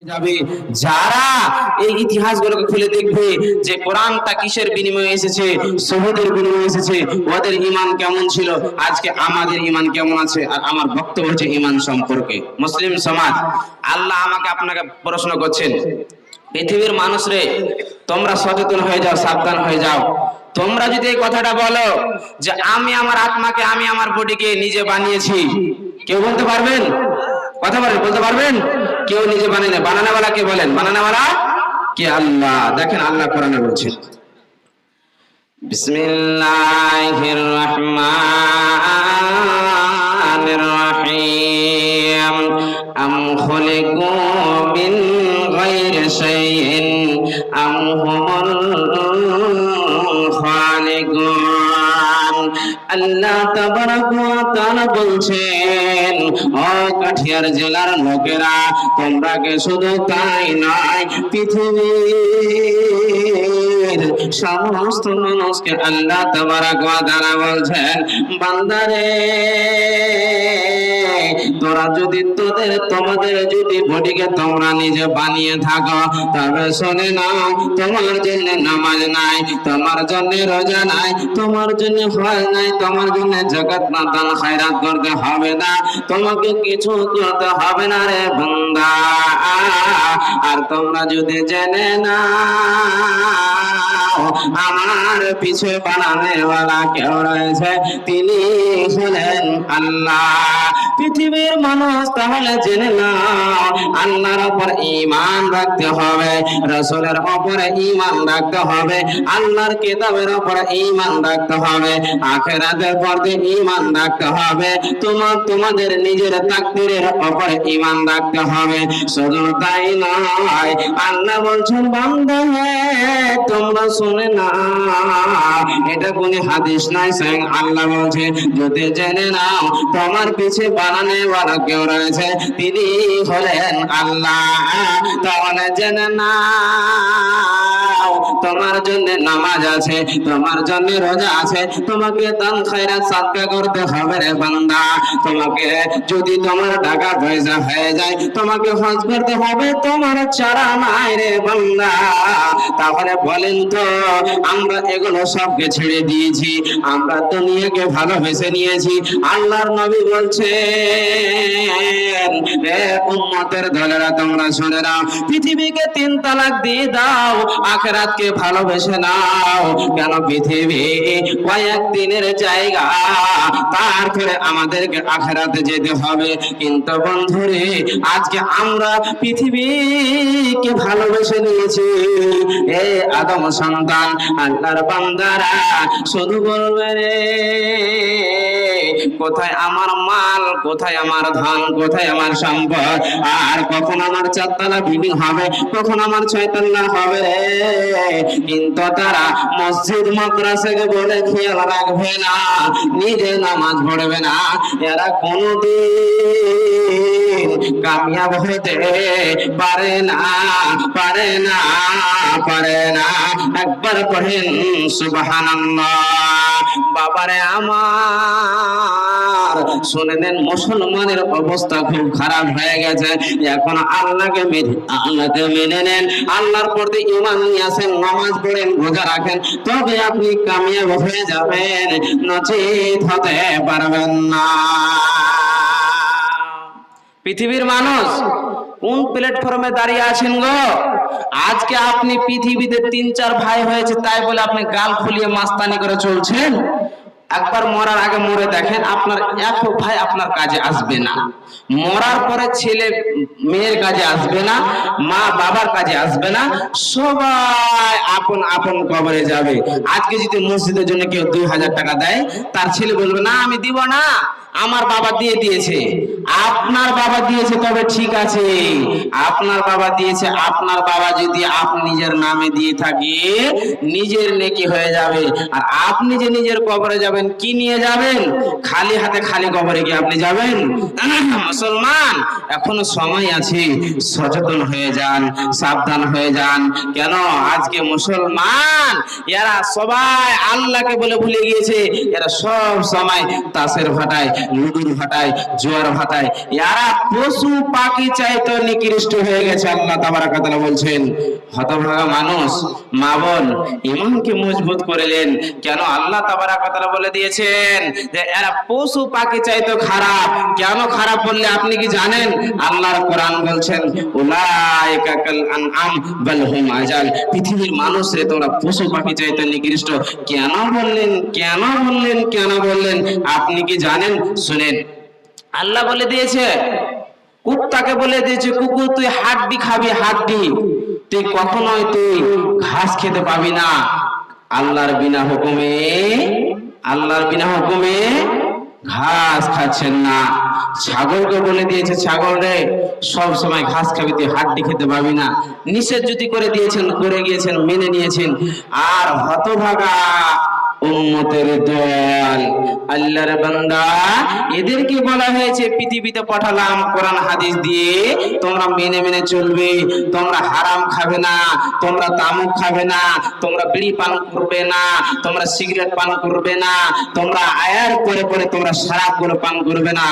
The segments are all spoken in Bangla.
যাবে যারা এই ইতিহাসগুলোকে খুলে দেখবে যে কোরআনটা কিসের বিনিময়ে এসেছে, শহীদের বিনিময়ে এসেছে, ওদের ঈমান কেমন ছিল, আজকে আমাদের ঈমান কেমন আছে। আর আমার বক্তব্য হচ্ছে ঈমান সম্পর্কে। মুসলিম সমাজ, আল্লাহ আমাকে আপনাকে প্রশ্ন করছেন, পৃথিবীর মানুষরে তোমরা সচেতন হয়ে যাও, সাবধান হয়ে যাও। তোমরা যদি এই কথাটা বলো যে আমি আমার আত্মাকে, আমি আমার বডিকে নিজে বানিয়েছি, কেউ বলতে পারবেন? কথা বলতে পারবেন? কেউ নিজে বানায় না। বানানোওয়ালা কে বলেন? বানানোওয়ালা কে? আল্লাহ। দেখেন আল্লাহ কোরআনে বলছেন, বিসমিল্লাহির রহমানির রহিম, আম খুলিকু মিন গায়রি শাইইন আম হুমুল খালিকুন। আল্লাহ তাবারাকা ওয়া তাআলা বলছেন, ও কাঠিয়ার জেলার লোকেরা, তোমরা কে শুধু তাই নয়, পৃথিবীর সমস্ত মানুষকে আল্লাহ তাবারাকা ওয়া তাআলা বলছেন, বান্দারে তোরা যদি তোমাদের যদি বডিকে তোমরা নিজে বানিয়ে থাকো, তবে শুনে নাও, তোমার জন্য নামাজ নাই, তোমার জন্য রোজা নাই, তোমার জন্য হজ নাই, তোমার জন্য যাকাত না দান খায়রাত করতে হবে না, তোমাকে কিছু করতে হবে না রে বান্দা। আর তোমরা যদি জেনে নাও আমার পিছে বানানেওয়ালা কেউ রয়েছে, তিনি হলেন আল্লাহ। পৃথিবীর মানুষ তাহলে জেনে নাও, আল্লাহর উপর ঈমান রাখতে হবে, রাসূলের উপরে ঈমান রাখতে হবে, আল্লাহর কিতাবের উপর ঈমান রাখতে হবে, আখিরাতের প্রতি ঈমান রাখতে হবে, তোমাদের নিজের তাকদীরের উপরে ঈমান রাখতে হবে। শুধু তাই নয়, আল্লাহ বলছেন, বান্দা হে তোমরা শুনে না, এটা কোন হাদিস নয়, স্বয়ং আল্লাহ বলছে, যদি জেনে নাও তোমার পিছে বানানেওয়ালা কেউ রয়েছে, তিনি হলেন আল্লাহ, তাহলে জেনে নাও তোমার জন্য নামাজ আছে, তোমার জন্য রোজা আছে, তোমাকে দান খায়রাত সাদকা করতে হবে রে বান্দা। তোমাকে যদি তোমার টাকা পয়সা হয়ে যায়, তোমাকে হজ করতে হবে, তোমার চারা নাই রে বান্দা। তাহলে বলেন তো, আমরা এগুলো সবকে ছেড়ে দিয়েছি, আমরা দুনিয়াকে ভালোবেসে নিয়েছি। আল্লাহর নবী বলছেন, হে উম্মতের দলেরা, তোমরা শুনে নাও, পৃথিবীকে 3 তালাক দিয়ে দাও, আখিরাতকে ভালোবেসে নাও। কেন? পৃথিবী কয়েকদিনের জায়গা, তারপরে আমাদেরকে আখিরাতে যেতে হবে। কিন্তু বন্ধুরে, আজকে আমরা পৃথিবীকে ভালোবেসে নিয়েছি। এ আদম সন্তান, আল্লাহর বান্দারা, শুধু বলবে রে কোথায় আমার মাল, কোথায় আমার ধন, কোথায় আমার সম্পদ, আর কখন আমার 4 তলা বিল্ডিং হবে, কখন আমার 6 তলা হবে রে। কিন্তু তারা মসজিদ মাদ্রাসাকে বলে খেয়াল রাখবে না, নিজে নামাজ পড়বে না, এরা কোনদিন কামিয়াব হতে পারে না, পারে না, পারে না। একবার পড়েন সুবহানাল্লাহ। বাবারে আমার, শুনে নেন, মুসলমানের অবস্থা খুব খারাপ হয়ে গেছে। এখন আল্লাহকে মেনে নেন, আল্লাহর প্রতি ঈমান নিয়ে আসেন, নামাজ পড়েন, রোজা রাখেন, তবে আপনি কামিয়াব হয়ে যাবেন, নচিত হতে পারবেন না। পৃথিবীর মানুষ কোন প্ল্যাটফর্মে দাঁড়িয়ে আছেন গো? আজকে আপনি পৃথিবীতে 3-4 ভাই হয়েছে তাই বলে আপনি গাল ফুলিয়ে মাস্তানি করে চলছেন? একবার মরার আগে মরে দেখেন, আপনার এক ভাই আপনার কাজে আসবে না, মরার পরে ছেলে মেয়ের কাজে আসবে না, মা বাবার কাজে আসবে না, সবাই আপন আপন কবরে যাবে। আজকে যদি মসজিদের জন্য কেউ 2000 টাকা দেয়, তার ছেলে বলবে, না আমি দিব না, আমার বাবা দিয়ে দিয়েছে। আপনার বাবা দিয়েছে তবে ঠিক আছে, আপনার বাবা দিয়েছে, আপনার বাবা যদি আপনি নিজের নামে দিয়ে থাকে, নিজের নেকি হয়ে যাবে। আর আপনি যে নিজের কবরে যাবেন, কি নিয়ে যাবেন? খালি হাতে খালি কবরে কি আপনি যাবেন? মুসলমান, এখনো সময় আছে, সচেতন হয়ে যান, সাবধান হয়ে যান। কেন? আজকে মুসলমান এরা সবাই আল্লাহকে বলে ভুলে গিয়েছে, এরা সব সময় তাসের ফাটায়, লুডুর ভাটায়, জোয়ার ভাটায়, এরা পশু পাখি চাইতে নিকৃষ্ট হয়ে গেছে। আল্লাহ তাবারাক ওয়া তাআলা বলছেন, হতভাগা মানুষ, মা বোন, ইমানকে মজবুত করলেন কেন? আল্লাহ তাবারাক ওয়া তাআলা বলে দিয়েছেন যে এরা পশু পাখি চাইতে খারাপ। কেন খারাপ বললে আপনি কি জানেন? আল্লাহর কোরআন বলছেন, উলাইকা কাল আনআম বাল হুম আযাল। পৃথিবীর মানুষ রে, তোমরা পশু পাখি চাইতে নিকৃষ্ট। কেন বললেন? কেন বললেন? কেন বললেন? আপনি কি জানেন? শুনেন, আল্লাহ বলে দিয়েছে, কুত্তাকে বলে দিয়েছে, কুকুর তুই হাড্ডি খাবি, হাড্ডি, তুই কখনোই তুই ঘাস খেতে পাবি না আল্লাহর বিনা হুকুমে। আল্লাহর বিনা হুকুমে ঘাস খাচ্ছেন না। ছাগলকে বলে দিয়েছে, ছাগল রে সব সময় ঘাস খাবি, তুই হাড্ডি খেতে পাবি না। নিষেধ যদি করে দিয়েছেন, করে গিয়েছেন, মেনে নিয়েছেন। আর হতভাগা উম্মতের দল, আল্লাহর বান্দা, এদেরকে বলা হয়েছে পৃথিবীতে পাঠালাম কোরআন হাদিস দিয়ে, তোমরা মেনে মেনে চলবে। তোমরা হারাম খাবে না, তোমরা তামাক খাবে না, তোমরা বিড়ি পান করবে না, তোমরা সিগারেট পান করবে না, তোমরা আয়ার করে করে তোমরা শরাবগুলো পান করবে না।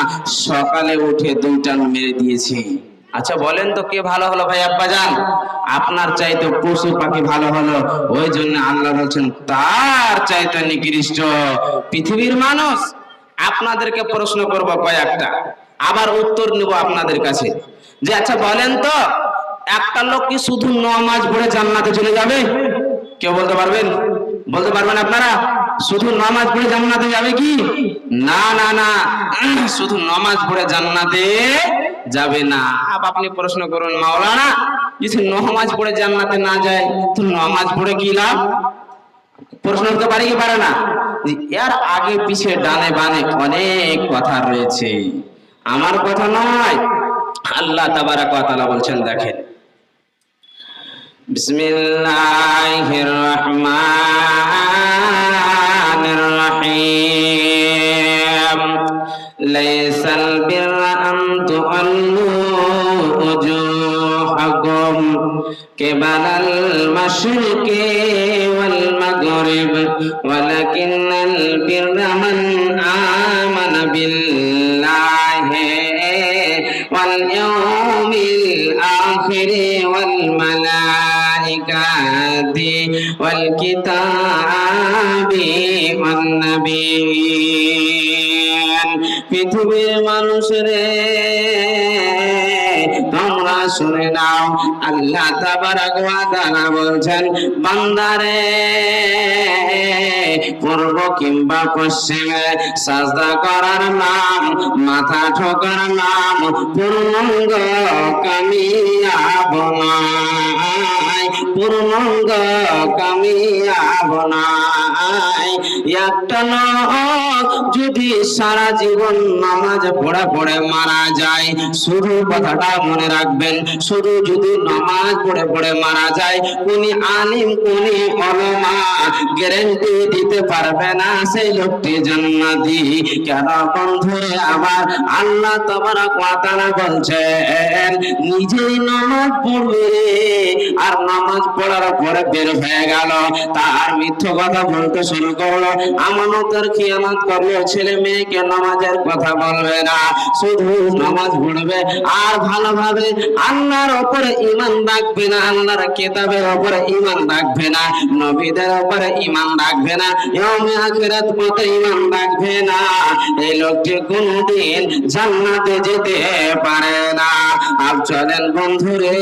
সকালে উঠে দুইটা মেরে দিয়েছে। আচ্ছা বলেন তো কে ভালো হলো ভাই আব্বাজান? আপনার চাইতে পশু পাখি ভালো হলো। ওই জন্য আল্লাহ বলছেন তার চাইতে নিকৃষ্ট পৃথিবীর মানুষ। আপনাদেরকে প্রশ্ন করব কয়েকটা, আবার উত্তর নেব আপনাদের কাছে, যে আচ্ছা বলেন তো, একটা লোক কি শুধু নামাজ পড়ে জান্নাতে চলে যাবে? কেউ বলতে পারবেন? বলতে পারবেন আপনারা? শুধু নামাজ পড়ে জান্নাতে যাবে কি? না না না, শুধু নামাজ পড়ে জান্নাতে যাবে না। আপনি প্রশ্ন করুন, মাওলানা যদি নামাজ পড়ে জান্নাতে না যায় তো নামাজ পড়ে কি লাভ? প্রশ্ন করতে পারি কি পারে না? এর আগে পিছে ডানে বামে অনেক কথা রয়েছে, আমার কথা নয়। আল্লাহ তাবারাক ওয়া তাআলা বলছেন, দেখেন, বিসমিল্লাহির রহমানির রহিম, লাইসাল বিররা আন তুআল্লু উজুহাকুম কিবালাল মাশরিকি ওয়াল মাগরিব ওয়ালাকিন্নাল বিররা মান আমানা বিল্লাহি ওয়াল ইয়াউমিল আখিরি ওয়াল মালাইকাতি ওয়াল কিতাবি ওয়ান নাবিয়্যিন। পৃথিবীর মানুষরে তোমরা শুনে নাও, আল্লাহ তাবারাক ওয়া তাআলা বলছেন, বান্দারে পূর্ব কিংবা পশ্চিমে সাজদা করার নাম, মাথা ঠোকার নাম পূর্ণাঙ্গ কামিয়াব নয়, পূর্ণাঙ্গ কামিয়াব নয়। একটা লোক যদি সারা জীবন নামাজ পড়ে পড়ে মারা যায়, শুধু কথাটা মনে রাখবেন, শুধু যদি নামাজ পড়ে পড়ে মারা যায়, কোন আলিম কোন উলামা গ্যারান্টি দিতে পারবে না সেই লোকটি জান্নাতি। কেন বন্ধুরে আমার, আল্লাহ তাবারাক ওয়া তাআলা বলছেন, নিজেই নামাজ পড়বে আর নামাজ পড়ার পরে বের হয়ে গেল, তার মিথ্যা কথা বলতে শুরু করলো, আমানতের খিয়ানত করলো, ছেলে মেয়েকে নামাজের কথা বলবে না, শুধু নামাজ পড়বে আর ভালোভাবে আল্লাহর উপরে ঈমান রাখবে না, আল্লাহর কিতাবের উপরে ঈমান রাখবে না, নবীদের উপরে ঈমান রাখবে না, ইয়াউমে আখিরাত পথে ঈমান রাখবে না, এই লোকটি কোনদিন জান্নাতে যেতে পারে না। আর চলেন বন্ধুরে,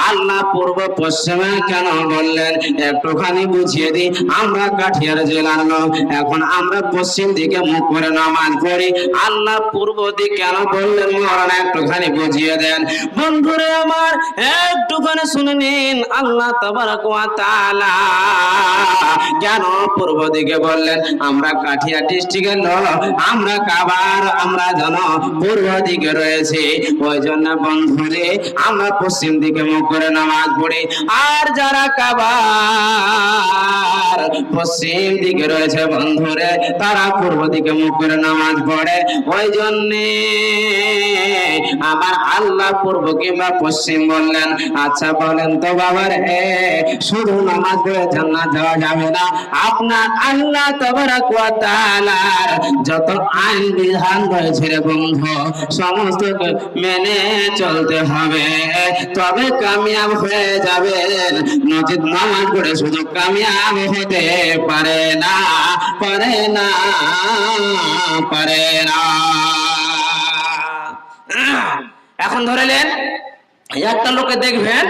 আল্লাহ পূর্ব পশ্চিমে কেন বললেন একটুখানি বুঝিয়ে দিই। আমরা কাঠিয়ার জেলার লোক, এখন আমরা পশ্চিম দিকে মুখ করে নামাজ পড়ি, আল্লাহ পূর্ব দিক কেন বললেন মহারানা একটুখানি বুঝিয়ে দেন। বন্ধুরে আমার একটুখানি শুনে নিন, আল্লাহ তাবারাক ওয়া তাআলা কেন পূর্ব দিকে বললেন? আমরা কাঠিয়া ডিস্ট্রিক্টের লোক, আমরা কাবার আমরা যেন পূর্ব দিকে রয়েছে, ওই জন্য বন্ধুরে আমরা পশ্চিম দিকে মুখ করে নামাজ পড়ি। আর যারা কাবার পশ্চিম দিকে রয়েছে বন্ধুরে, তারা পূর্ব দিকে মুখ করে নামাজ পড়ে। ওই জন্যে আমার আল্লাহ পূর্ব কিংবা পশ্চিম বললেন। আচ্ছা বলেন তো বাবার শুধু নামাজ পড়ে জান্নাত যাওয়া যাবে না, আপনার আল্লাহ তাবারাক ওয়া তাআলার যত আইন বিধান রয়েছে রে বন্ধু, সমস্ত মেনে চলতে হবে, তবে কামিয়াব হয়ে যাবেন। নচেত নামাজ পড়ে শুধু কামিয়াব হতে পারে না, পারে না, পারে না। এখন ধরেলেন একটা লোকে দেখবেন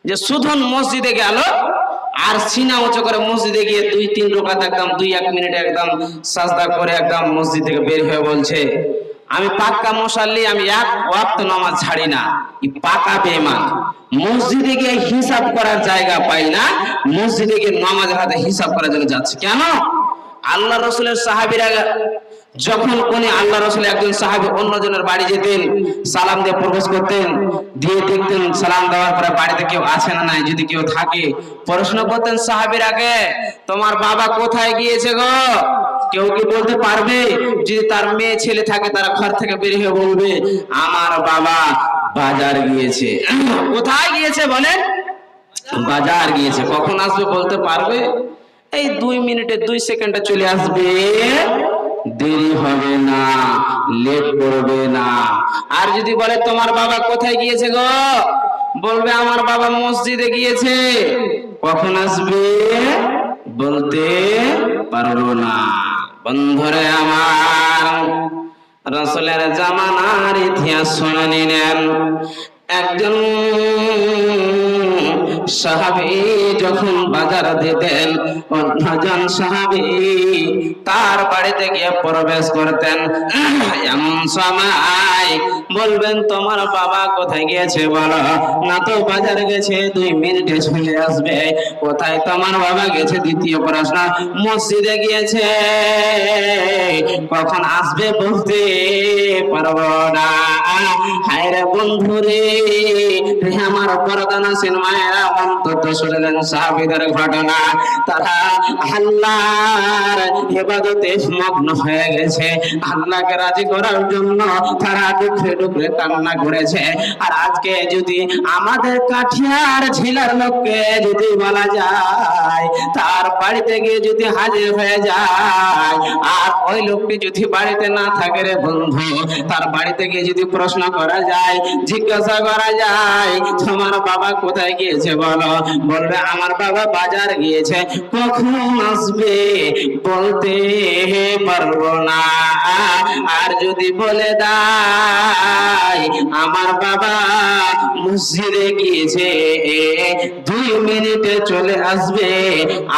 যে শুধু মসজিদে গেল আর সিনা উঁচু করে মসজিদে গিয়ে 2-3 রাকাত একদম 2-1 মিনিট একদম সাজদা করে একদম মসজিদ থেকে বের হয়ে বলছে আমি পাক্কা মুসাল্লি, আমি এক ওয়াক্ত নামাজ ছাড়ি না। এই পাকা বেঈমান। মসজিদে গিয়ে হিসাব করার জায়গা পাই না, মসজিদে গিয়ে নামাজের হাতে হিসাব করার জন্য যাচ্ছে। কেন? আল্লাহ রাসূলের সাহাবীরা যখন কোন আল্লাহ রাসূল একজন সাহাবী অন্যজনের বাড়ি যেতেন, সালাম দিয়ে প্রবেশ করতেন, দিয়ে দেখতেন সালাম দেওয়ার পরে বাড়িতে কেউ আছে না নাই, যদি কেউ থাকে প্রশ্ন করতেন সাহাবীরাকে, তোমার বাবা কোথায় গিয়েছে গো? কেউ কি বলতে পারবে? যদি তার মেয়ে ছেলে থাকে তারা ঘর থেকে বের হয়ে বলবে আমার বাবা বাজার গিয়েছে। কোথায় গিয়েছে বলেন? বাজার গিয়েছে। কখন আসবে বলতে পারবে? এই 2 মিনিটে 2 সেকেন্ডে চলে আসবে, দেরি হবে না, লেট করবে না। আর যদি বলে তোমার বাবা কোথায় গিয়েছে গো, বলবে আমার বাবা মসজিদে গিয়েছে। কখন আসবে বলতে পারবো না। বন্ধুরে আমার, রাসূলের জামানার ইতিহাস শুনে নিলেন। একজন সাহাবী যখন বাজার দিতেন, অন্যজন সাহাবী তার বাড়িতে গিয়ে প্রবেশ করতেন। এমন সময় বলবেন তোমার বাবা কোথায় গিয়েছে বলো? না তো বাজার গেছে, 2 মিনিটে চলে আসবে। কোথায় তোমার বাবা গেছে? দ্বিতীয় প্রশ্ন, মসজিদে গিয়েছে। কখন আসবে বলতে পারবো না। হায় রে বন্ধুরে, আমার পরদানা সিনেমায়েরা অন্তত শুনলেন সাহাবীদের ঘটনা। তারা আল্লাহর ইবাদতে মগ্ন হয়ে গেছে, আল্লাহকে রাজি করার জন্য তারা ডুকরে ডুকরে কান্না করেছে। আর আজকে যদি আমাদের কাঠিয়ার ঝিলার লোককে যদি বলা যায় তার বাড়িতে গিয়ে যদি হাজির হয়ে যায়, আর ওই লোকটি যদি বাড়িতে না থাকে রে বন্ধু, তার বাড়িতে গিয়ে যদি প্রশ্ন করা যায়, জিজ্ঞাসা করা যায় তোমার বাবা কোথায় গিয়েছে বলো, বলবে আমার বাবা বাজার গিয়েছে। কখন আসবে বলতে পারবো না। আর যদি বলে দেয় আমার বাবা মসজিদে গিয়েছে, 2 মিনিটে চলে আসবে,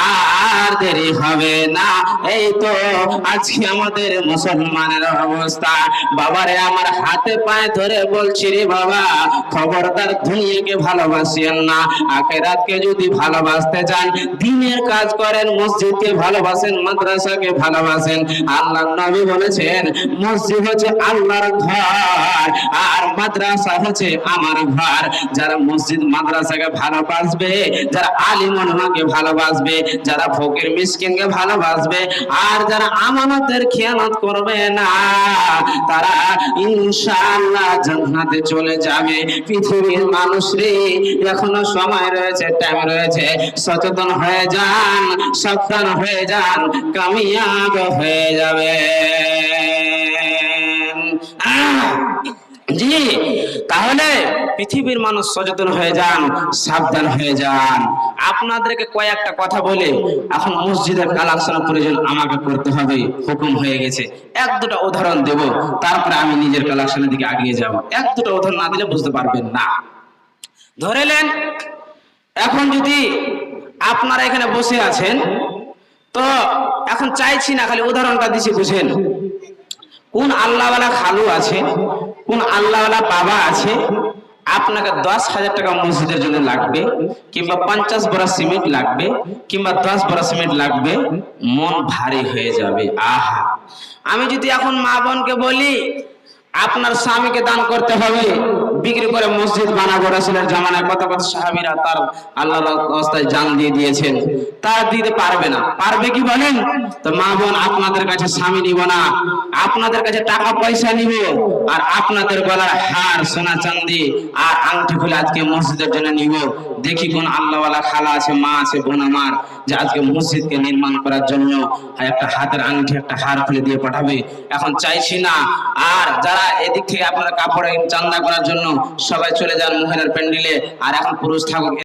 আর দেরি হবে না। এই তো আজকে আমাদের মুসলমানের অবস্থা। বাবারে আমার হাতে পায়ে ধরে বলছি রে বাবা, খবরদার দুনিয়াকে ভালোবাসেন না, আখিরাতকে যদি ভালোবাসতে চান দ্বীনের কাজ করেন, মসজিদকে ভালোবাসেন, মাদ্রাসাকে ভালোবাসেন। আল্লাহর নবী বলেছেন মসজিদ হচ্ছে আল্লাহর ঘর আর মাদ্রাসা হচ্ছে আমার ঘর। যারা মসজিদ মাদ্রাসাকে ভালোবাসবে, যারা আলিম ওলামাকে ভালোবাসবে, যারা ফকির মিসকিনকে ভালোবাসবে, আর যারা আমানতের খেয়ানত করবে না, তারা ইনশাআল্লাহ জান্নাতে চলে যাবে। পৃথিবীর মানুষ রে, এখনো সময় রয়েছে, টাইম রয়েছে, সচেতন হয়ে যান, সাবধান হয়ে যান, কামিয়াব হয়ে যাবে। জি, তাহলে পৃথিবীর মানুষ সচেতন হয়ে যান, সাবধান হয়ে যান। আপনাদেরকে কয়েকটা কথা বলে এখন মসজিদের কালেকশন প্রয়োজন আমাকে করতে হবে, হুকুম হয়ে গেছে। 1-2টা উদাহরণ দেব, তারপরে আমি নিজের কালেকশনের দিকে এগিয়ে যাব। 1-2টা উদাহরণ না দিলে বুঝতে পারবেন না। ধরেলেন এখন যদি আপনারা এখানে বসে আছেন, তো এখন চাইছি না, খালি উদাহরণটা দিছি বুঝেন। কোন আল্লাহওয়ালা খালু আছে, কোন আল্লাহওয়ালা বাবা আছে, আপনাকে 10,000 টাকা মসজিদের জন্য লাগবে, কিংবা 50 বড়া সিমেন্ট লাগবে, কিংবা 10 বড়া সিমেন্ট লাগবে, মন ভারী হয়ে যাবে। আহা, আমি যদি এখন মা বোনকে বলি আপনার স্বামীকে দান করতে হবে বিক্রি করে মসজিদ বানাবো। রাসূলের জামানায় কত কত সাহাবীরা তার আল্লাহর রাস্তায় জান দিয়ে দিয়েছেন, তারা দিতে পারবে না। পারবে কি বলেন? তো মা বোন, আপনাদের কাছে স্বামী নিব না, আপনাদের কাছে টাকা পয়সা নিব, আর আপনাদের গলার হার, সোনা চাঁদি আর আংটি খুলে আজকে মসজিদের জন্য নিব। দেখি কোন আল্লাহওয়ালা খালা আছে, মা আছে, বোন আমার, যে আজকে মসজিদকে নির্মাণ করার জন্য একটা হাতের আংটি, একটা হার খুলে দিয়ে পাঠাবে। এখন চাইছি না। আর যারা এদিক থেকে আপনারা কাপড় চান্দা করার জন্য সবাই চলে যান মহিলার প্যান্ডেলে, আর এখন পুরুষ থাকুক।